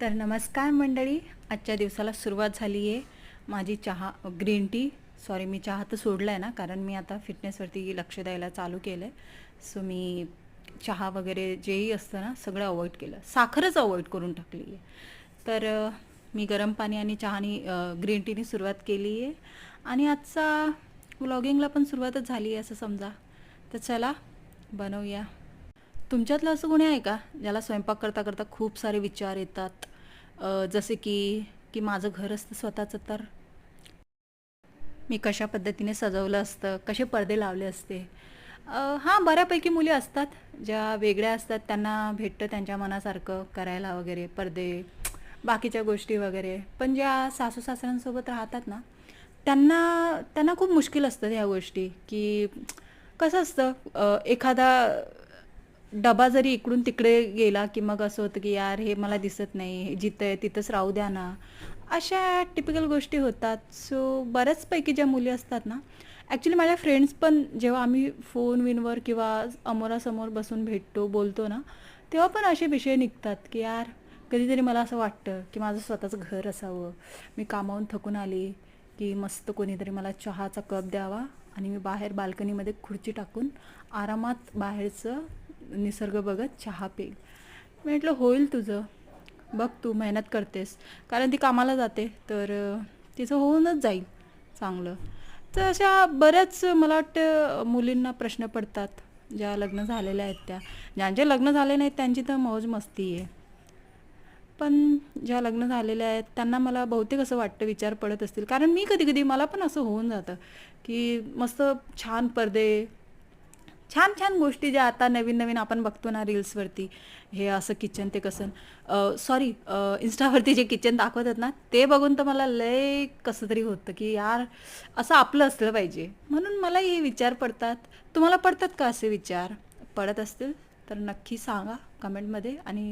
तर नमस्कार मंडळी, आजच्या दिवसाला सुरुवात झाली आहे. माझी चहा ग्रीन टी, सॉरी मी चहा तर सोडला आहे ना, कारण मी आता फिटनेसवरती लक्ष द्यायला चालू केलं आहे. सो मी चहा वगैरे जेही असतं ना सगळं अवॉइड केलं, साखरच अवॉइड करून टाकली आहे. तर मी गरम पाणी आणि चहानी ग्रीन टीनी सुरुवात केली आहे आणि आजचा व्लॉगिंगला पण सुरुवातच झाली आहे असं समजा. तर चला बनवूया. तुमच्यातलं असं कोणी आहे का ज्याला स्वयंपाक करता करता खूप सारे विचार येतात? जसे की माझं घर असतं स्वतःचं तर मी कशा पद्धतीने सजवलं असतं, कसे पडदे लावले असते. हां, बऱ्यापैकी मुली असतात ज्या वेगळ्या असतात, त्यांना भेटतं त्यांच्या मनासारखं करायला वगैरे, पडदे बाकीच्या गोष्टी वगैरे. पण ज्या सासू सासऱ्यांसोबत राहतात ना, त्यांना त्यांना खूप मुश्किल असतं ह्या गोष्टी. की कसं असतं, एखादा डबा जरी इकडून तिकडे गेला की मग असं होतं की यार हे मला दिसत नाही, हे जिथं आहे तिथंच राहू द्या ना. अशा टिपिकल गोष्टी होतात. सो बऱ्याचपैकी ज्या मुली असतात ना, ॲक्च्युली माझ्या फ्रेंड्स पण जेव्हा आम्ही फोन विनवर किंवा अमोरासमोर बसून भेटतो बोलतो ना, तेव्हा पण असे विषय निघतात की यार कधीतरी मला असं वाटतं की माझं स्वतःचं घर असावं. मी कामावून थकून आली की मस्त कोणीतरी मला चहाचा कप द्यावा आणि मी बाहेर बाल्कनीमध्ये खुर्ची टाकून आरामात बाहेरचं निसर्ग बघत चहा पेईल. म्हटलं होईल तुझं, बघ तू मेहनत करतेस, कारण ती कामाला जाते तर तिचं होऊनच जाईल चांगलं. तर अशा बऱ्याच मला वाटतं मुलींना प्रश्न पडतात ज्या लग्न झालेल्या आहेत त्या. ज्यांचे लग्न झाले नाहीत त्यांची तर मौज मस्ती आहे, पण ज्या लग्न झालेल्या आहेत त्यांना मला बहुतेक असं वाटतं विचार पडत असतील, कारण मी कधी कधी मला पण असं होऊन जातं की मस्त छान पडदे, छान छान गोष्टी ज्या आता नवीन नवीन आपण बघतो ना रील्सवरती, हे असं किचन ते कसं सॉरी इंस्टावरती जे किचन दाखवतात ना ते बघून तर मला लय कसं तरी होतं की यार असं आपलं असलं पाहिजे. म्हणून मला हे विचार पडतात. तुम्हाला पडतात का असे विचार? पडत असतील तर नक्की सांगा कमेंटमध्ये. आणि